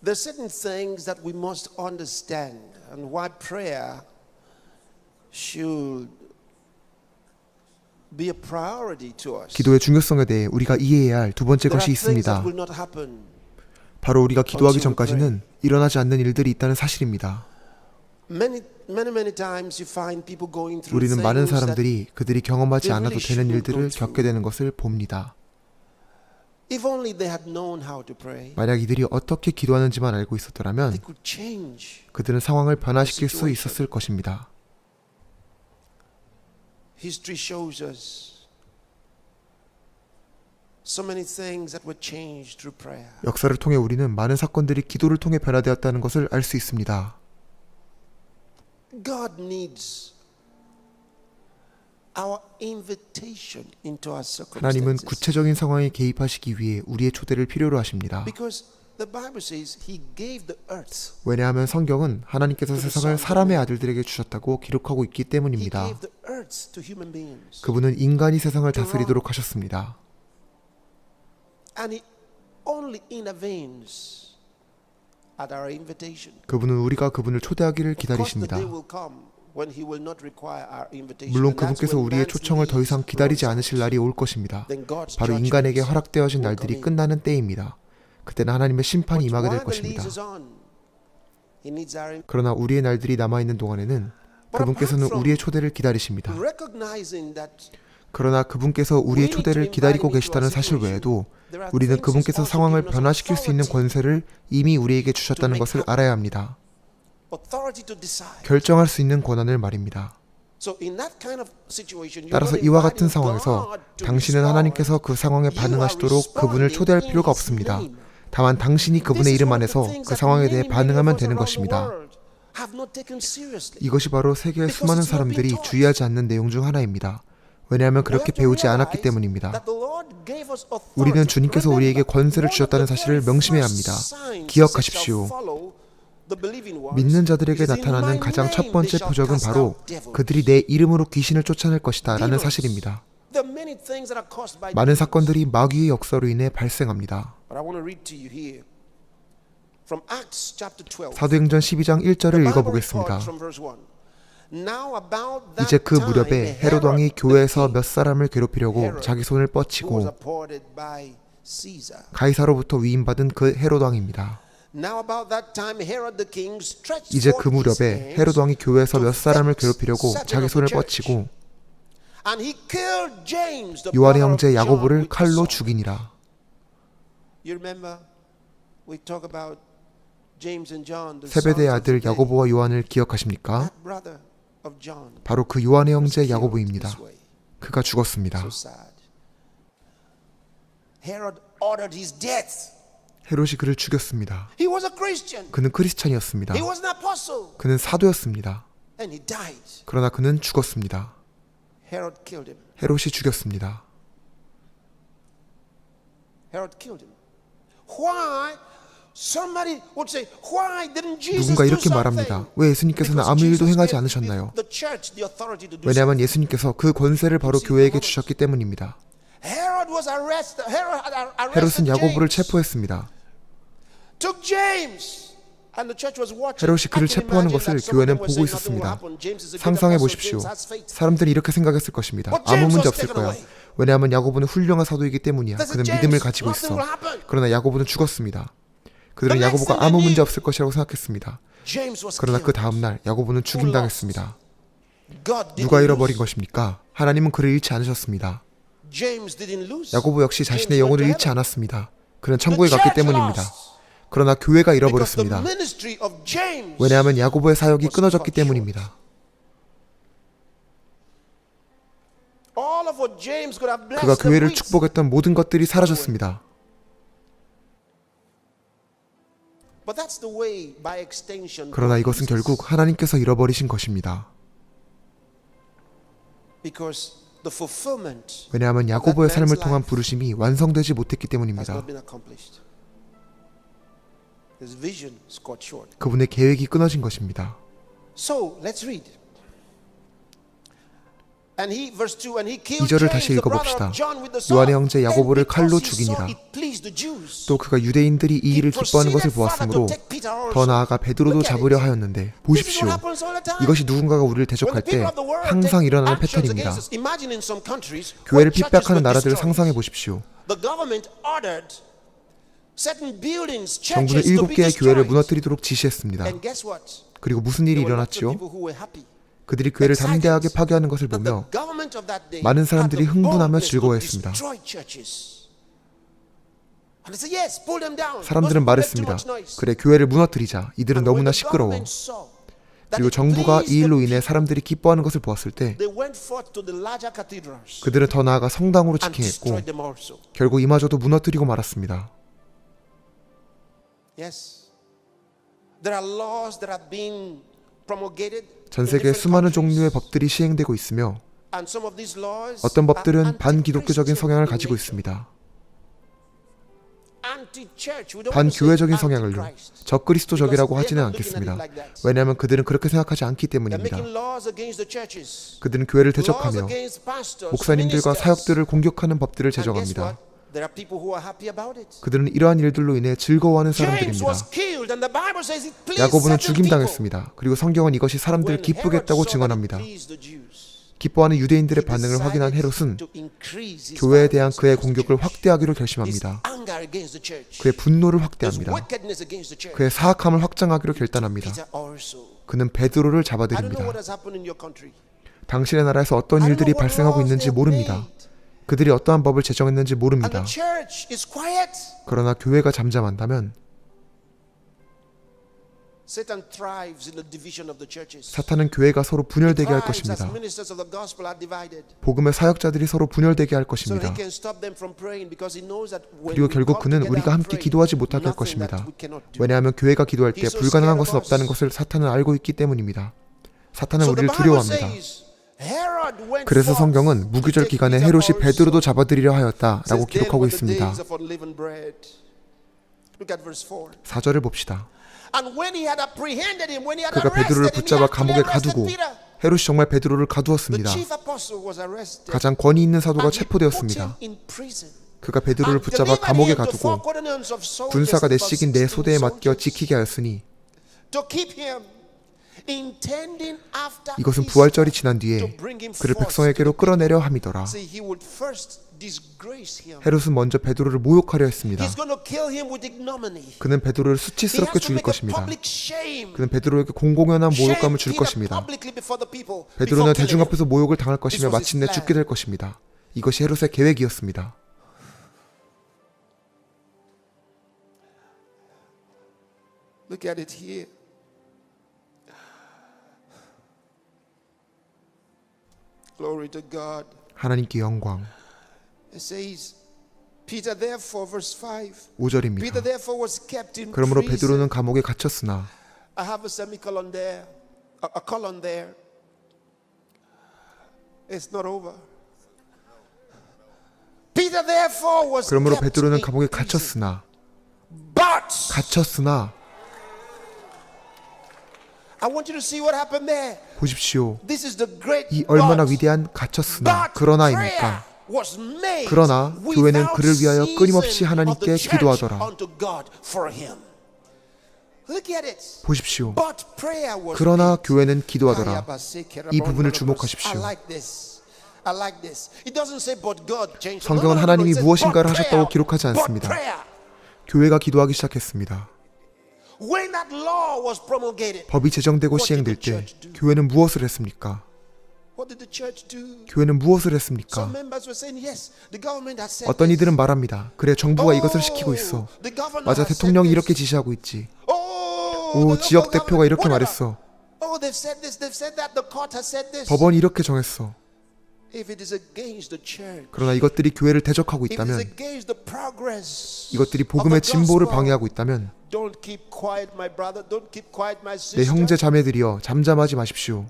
There are certain things that we must understand and why prayer should be a priority to us. 기도의 중요성에 대해 우리가 이해해야 할 두 번째 There 것이 are things that 있습니다. will not happen. 바로 우리가 기도하기 전까지는 일어나지 않는 일들이 있다는 사실입니다. Many times you find people going through 우리는 많은 things that 사람들이 그들이 경험하지 they 않아도 really 되는 shouldn't 일들을 go through. 겪게 되는 것을 봅니다. if only they had known how to pray, 만약 이들이 어떻게 기도하는지만 알고 they 있었더라면 could change. 그들은 상황을 변화시킬 수 있었을 것입니다. History shows us so many things that were changed through prayer. 역사를 통해 우리는 많은 사건들이 기도를 통해 변화되었다는 것을 알 수 있습니다. God needs our invitation into our 하나님은 circumstances. 구체적인 상황에 개입하시기 위해 우리의 초대를 필요로 하십니다. Because the Bible says He gave the earth. 왜냐하면 성경은 하나님께서 세상을 사람의 아들들에게 주셨다고 기록하고 있기 He 때문입니다. gave the earth to human beings. 그분은 인간이 세상을 다스리도록 하셨습니다. And He only intervenes at our invitation. 그분은 우리가 그분을 초대하기를 Of course, the 기다리십니다. day will come when He will not require our invitation. 물론 And that's 그분께서 when 우리의 man's 초청을 더 이상 needs 기다리지 grows. 않으실 날이 올 것입니다. Then God's 바로 인간에게 judgments 허락되어진 will 날들이 come in. 끝나는 때입니다. 그때는 하나님의 심판이 But 임하게 될 while the 것입니다. lease is on, He needs our 그러나 우리의 날들이 남아있는 동안에는 그분께서는 우리의 초대를 기다리십니다. recognizing that 그러나 그분께서 우리의 초대를 기다리고 계시다는 사실 외에도 우리는 그분께서 상황을 변화시킬 수 있는 권세를 이미 우리에게 주셨다는 것을 알아야 합니다. authority to decide. 결정할 수 있는 권한을 말입니다. So in that kind of situation, you're 따라서 not 이와 같은 inviting 상황에서 God to 당신은 respond. 하나님께서 그 상황에 반응하시도록 그분을 초대할 필요가 없습니다. 다만 당신이 그분의 이름 안에서 그 상황에 대해 반응하면 되는 것입니다. 이것이 바로 세계의 수많은 사람들이 주의하지 않는 내용 중 하나입니다. 왜냐하면 그렇게 배우지 않았기 때문입니다. 우리는 주님께서 우리에게 권세를 주셨다는 사실을 명심해야 합니다. 기억하십시오. 믿는 자들에게 나타나는 가장 첫 번째 표적은 바로 그들이 내 이름으로 귀신을 쫓아낼 것이다 라는 사실입니다. 많은 사건들이 마귀의 역사로 인해 발생합니다. 사도행전 12장 1절을 읽어보겠습니다. 이제 그 무렵에 헤롯 왕이 교회에서 몇 사람을 괴롭히려고 자기 손을 뻗치고 가이사로부터 위임받은 그 헤롯 왕입니다. 이제 그 무렵에 헤롯 왕이 교회에서 몇 사람을 괴롭히려고 자기 손을 뻗치고 요한의 형제 야고보를 칼로 죽이니라. 세베대의 아들 야고보와 요한을 기억하십니까? 바로 그 요한의 형제 야고보입니다. 그가 죽었습니다. 헤롯이 그를 죽였습니다. 그는 크리스찬이었습니다. 그는 사도였습니다. 그러나 그는 죽었습니다. 헤롯이 죽였습니다. 누군가 이렇게 말합니다. 왜 예수님께서는 아무 일도 행하지 않으셨나요? 왜냐하면 예수님께서 그 권세를 바로 교회에게 주셨기 때문입니다. 헤롯은 야고보를 체포했습니다. 헤롯이 그를 체포하는 것을 교회는 보고 있었습니다. 상상해 보십시오. 사람들이 이렇게 생각했을 것입니다. 아무 문제 없을 거야. 왜냐하면 야고보는 훌륭한 사도이기 때문이야. 그는 믿음을 가지고 있어. 그러나 야고보는 죽었습니다. 그들은 야고보가 아무 문제 없을 것이라고 생각했습니다. 그러나 그 다음날 야고보는 죽임당했습니다. 누가 잃어버린 것입니까? 하나님은 그를 잃지 않으셨습니다. 야고보 역시 자신의 영혼을 잃지 않았습니다. 그는 천국에 갔기 때문입니다. 그러나 교회가 잃어버렸습니다. 왜냐하면 야고보의 사역이 끊어졌기 때문입니다. 그가 교회를 축복했던 모든 것들이 사라졌습니다. 그러나 이것은 결국 하나님께서 잃어버리신 것입니다. 왜냐하면 야고보의 삶을 통한 부르심이 완성되지 못했기 때문입니다. 그분의 계획이 끊어진 것입니다. And he, verse 2, and he killed 2절을 James, 다시 the brother 읽어봅시다. of John, with the sword. 요한의 형제 야고보를 And 칼로 because he 죽이니라. saw it pleased the Jews, 또 그가 유대인들이 이 일을 기뻐하는 것을 보았으므로 더 나아가 베드로도 잡으려 하였는데, 보십시오. 이것이 누군가가 우리를 대적할 때 항상 일어나는 패턴입니다. 교회를 핍박하는 나라들을 상상해 보십시오. 정부는 7개의 교회를 무너뜨리도록 지시했습니다. 그리고 무슨 일이 일어났지요? 그들이 교회를 담대하게 파괴하는 것을 보며 많은 사람들이 흥분하며 즐거워했습니다. 사람들은 말했습니다. 그래, 교회를 무너뜨리자. 이들은 너무나 시끄러워. 그리고 정부가 이 일로 인해 사람들이 기뻐하는 것을 보았을 때 그들은 더 나아가 성당으로 직행했고 결국 이마저도 무너뜨리고 말았습니다. 전 세계에 수많은 종류의 법들이 시행되고 있으며 어떤 법들은 반기독교적인 성향을 가지고 있습니다. 반교회적인 성향을요. 적그리스도적이라고 하지는 않겠습니다. 왜냐하면 그들은 그렇게 생각하지 않기 때문입니다. 그들은 교회를 대적하며 목사님들과 사역들을 공격하는 법들을 제정합니다. 그들은 이러한 일들로 인해 즐거워하는 사람들입니다. 야고보는 죽임당했습니다. 그리고 성경은 이것이 사람들을 기쁘게 했다고 증언합니다. 기뻐하는 유대인들의 반응을 확인한 헤롯은 교회에 대한 그의 공격을 확대하기로 결심합니다. 그의 분노를 확대합니다. 그의 사악함을 확장하기로 결단합니다. 그는 베드로를 잡아들입니다. 당신의 나라에서 어떤 일들이 발생하고 있는지 모릅니다. 그들이 어떠한 법을 제정했는지 모릅니다. 그러나 교회가 잠잠한다면 사탄은 교회가 서로 분열되게 할 것입니다. 복음의 사역자들이 서로 분열되게 할 것입니다. 그리고 결국 그는 우리가 함께 기도하지 못하게 할 것입니다. 왜냐하면 교회가 기도할 때 불가능한 것은 없다는 것을 사탄은 알고 있기 때문입니다. 사탄은 우리를 두려워합니다. 그래서 성경은 무기절 기간에 헤롯이 베드로도 잡아들이려 하였다라고 기록하고 있습니다. 4절을 봅시다. 그가 베드로를 붙잡아 감옥에 가두고 헤롯이 정말 베드로를 가두었습니다. 가장 권위 있는 사도가 체포되었습니다. 그가 베드로를 붙잡아 감옥에 가두고 군사가 내식인 내 소대에 맡겨 지키게 하였으니 이것은 부활절이 지난 뒤에 그를 백성에게로 끌어내려 함이더라. 헤롯은 먼저 베드로를 모욕하려 했습니다. 그는 베드로를 수치스럽게 죽일 것입니다. 그는 베드로에게 공공연한 모욕감을 줄 것입니다. 베드로는 대중 앞에서 모욕을 당할 것이며 마침내 죽게 될 것입니다. 이것이 헤롯의 계획이었습니다. Look at it here. Glory to God. 하나님께 영광. It says, Peter therefore, verse 5. 5절입니다. Peter therefore was kept in 그러므로 prison. 베드로는 감옥에 갇혔으나 I have a semicolon there, a colon there. It's not over. Peter therefore was 그러므로 kept 베드로는 in 감옥에 prison. 갇혔으나 갇혔으나 I want you to see what happened there. 보십시오. This is the great 이 얼마나 but. 위대한 갇혔으나 But 그러나입니까? prayer was made 그러나 교회는 without 그를 위하여 끊임없이 ceasing 하나님께 of the church 기도하더라. unto God for him. Look at it. 보십시오. But prayer was 그러나 made. 교회는 기도하더라. 이 부분을 주목하십시오. I like this. I like this. It doesn't say but God changed. 성경은 하나님이 무엇인가를 하셨다고 기록하지 않습니다. 교회가 기도하기 시작했습니다. When that law was promulgated, 법이 제정되고 시행될 때 교회는 무엇을 했습니까? what did the church do? 교회는 무엇을 했습니까? Some members were saying, yes, the government has said 어떤 this. 이들은 말합니다. 그래, 정부가 이것을 시키고 있어. The governor 맞아, has 대통령이 said 이렇게 this. 지시하고 있지. Oh, 오, 지역 대표가 이렇게 말했어. Oh, they've said this, they've said that, the court has said this. 법원이 이렇게 정했어. If it is against the church, 그러나 이것들이 교회를 대적하고 if it is 있다면, against the progress 이것들이 of 복음의 the 진보를 gospel, 방해하고 있다면 don't keep quiet, my brother. Don't keep quiet, my 내 sister. 형제 자매들이여 잠잠하지 마십시오.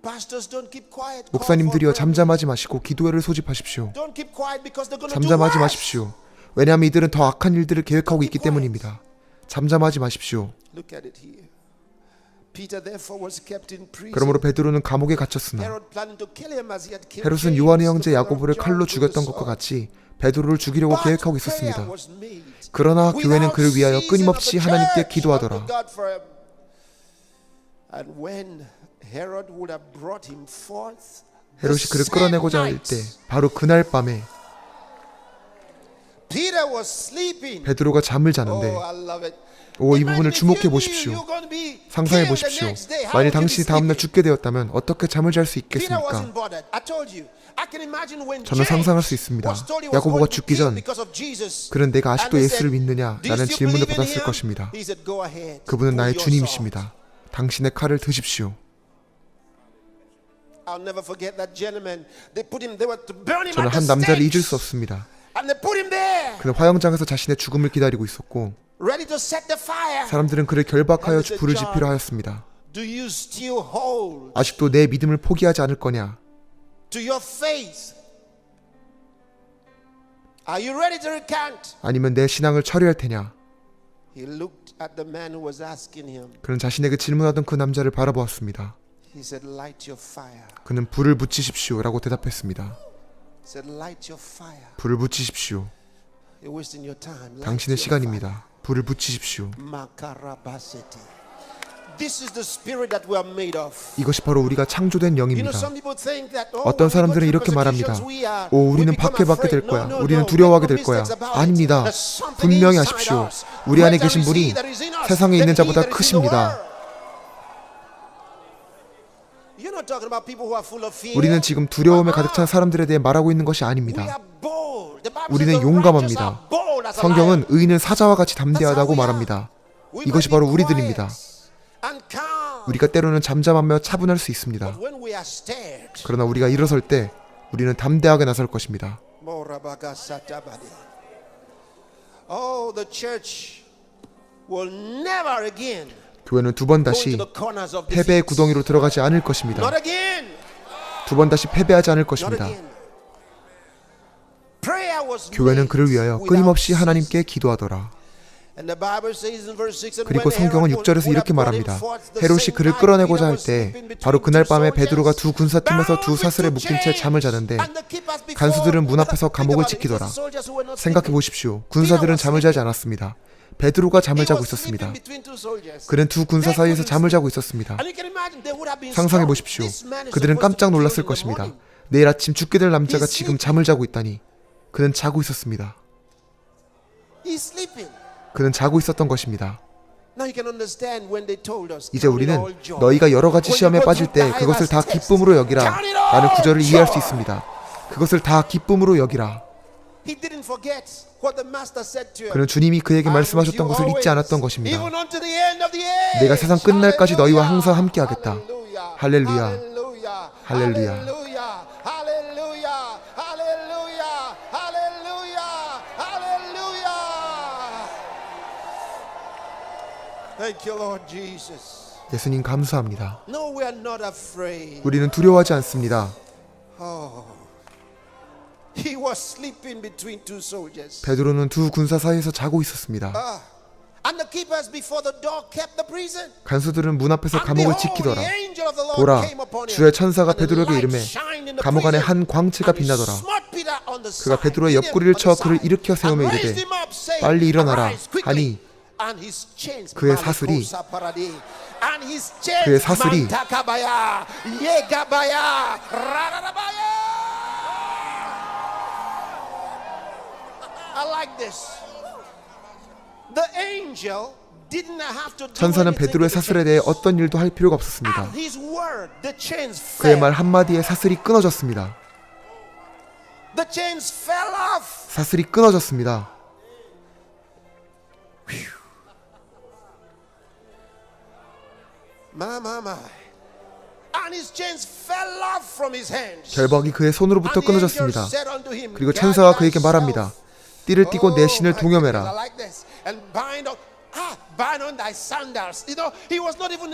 Pastors, don't keep quiet. 목사님들이여 Call for prayer. 잠잠하지 마시고 기도회를 소집하십시오. Don't keep quiet because they're going to do 잠잠하지 worse. 마십시오. 왜냐하면 이들은 더 악한 일들을 계획하고 있기 때문입니다. 잠잠하지 마십시오. Look at it here. Peter therefore was kept in prison. 그러므로 베드로는 감옥에 갇혔으나 Herod planned to kill him as he had killed 헤롯은 James, 요한의 the 형제 brother of 야고보를 John, 칼로 with the 죽였던 것과 sword. 같이 베드로를 죽이려고 But 계획하고 prayer 있었습니다. was made 그러나 교회는 without 그를 위하여 ceasing 끊임없이 of the 하나님께 church 기도하더라. unto God for him. And when Herod would have brought him forth, 헤롯이 그를 끌어내고자 할 때 바로 그날 밤에 Peter was sleeping. 베드로가 잠을 자는데 Oh, I love it. 이 부분을 주목해 보십시오. 상상해 보십시오. 만일 당신이 다음날 죽게 되었다면 어떻게 잠을 잘 수 있겠습니까? 저는 상상할 수 있습니다. 야고보가 죽기 전 그는 내가 아직도 예수를 믿느냐? 라는 질문을 받았을 것입니다. 그분은 나의 주님이십니다. 당신의 칼을 드십시오. 저는 한 남자를 잊을 수 없습니다. 그는 화영장에서 자신의 죽음을 기다리고 있었고 사람들은 그를 결박하여 불을 지피려 하였습니다. 아직도 내 믿음을 포기하지 않을 거냐? 아니면 내 신앙을 처리할 테냐? 그는 자신에게 질문하던 그 남자를 바라보았습니다. 그는 불을 붙이십시오 라고 대답했습니다. 불을 붙이십시오. 당신의 시간입니다. 불을 붙이십시오. 이것이 바로 우리가 창조된 영입니다. 어떤 사람들은 이렇게 말합니다. 우리는 박해받게 될 거야. 우리는 두려워하게 될 거야. 아닙니다. 분명히 아십시오. 우리 안에 계신 분이 세상에 있는 자보다 크십니다. 우리는 지금 두려움에 가득 찬 사람들에 대해 말하고 있는 것이 아닙니다. 우리는 용감합니다. 성경은 의인은 사자와 같이 담대하다고 말합니다. 이것이 바로 우리들입니다. 우리가 때로는 잠잠하며 차분할 수 있습니다. 그러나 우리가 일어설 때 우리는 담대하게 나설 것입니다. 교회는 두 번 다시 패배의 구덩이로 들어가지 않을 것입니다. 두 번 다시 패배하지 않을 것입니다. 교회는 그를 위하여 끊임없이 하나님께 기도하더라. 그리고 성경은 6절에서 이렇게 말합니다. 헤롯이 그를 끌어내고자 할 때 바로 그날 밤에 베드로가 두 군사팀에서 두 사슬에 묶인 채 잠을 자는데 간수들은 문 앞에서 감옥을 지키더라. 생각해 보십시오. 군사들은 잠을 자지 않았습니다. 베드로가 잠을 자고 있었습니다. 그는 두 군사 사이에서 잠을 자고 있었습니다. 상상해 보십시오. 그들은 깜짝 놀랐을 것입니다. 내일 아침 죽게 될 남자가 지금 잠을 자고 있다니. 그는 자고 있었습니다. 그는 자고 있었던 것입니다. 이제 우리는 너희가 여러 가지 시험에 빠질 때 그것을 다 기쁨으로 여기라 라는 구절을 이해할 수 있습니다. 그것을 다 기쁨으로 여기라. 그는 주님이 그에게 말씀하셨던 것을 잊지 않았던 것입니다. 내가 세상 끝날까지 너희와 항상 함께하겠다. 할렐루야. 할렐루야. 예수님 감사합니다. 우리는 두려워하지 않습니다. 베드로는 두 군사 사이에서 자고 있었습니다. 간수들은 문 앞에서 감옥을 지키더라. 보라, 주의 천사가 베드로에게 이르매 감옥 안에 한 광채가 빛나더라. 그가 베드로의 옆구리를 쳐 그를 일으켜 세우며 이르되 빨리 일어나라 하니 그의 사슬이 천사는 베드로의 사슬에 대해 어떤 일도 할 필요가 없었습니다. 그의 말 한마디에 사슬이 끊어졌습니다. 사슬이 끊어졌습니다. 결박이 그의 손으로부터 끊어졌습니다. 그리고 천사가 그에게 말합니다. 띠를 띠고 내 신을 동여매라.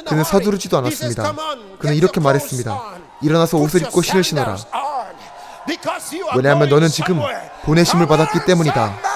그는 서두르지도 않았습니다. 그는 이렇게 말했습니다. 일어나서 옷을 입고 신을 신어라. 왜냐하면 너는 지금 보내심을 받았기 때문이다.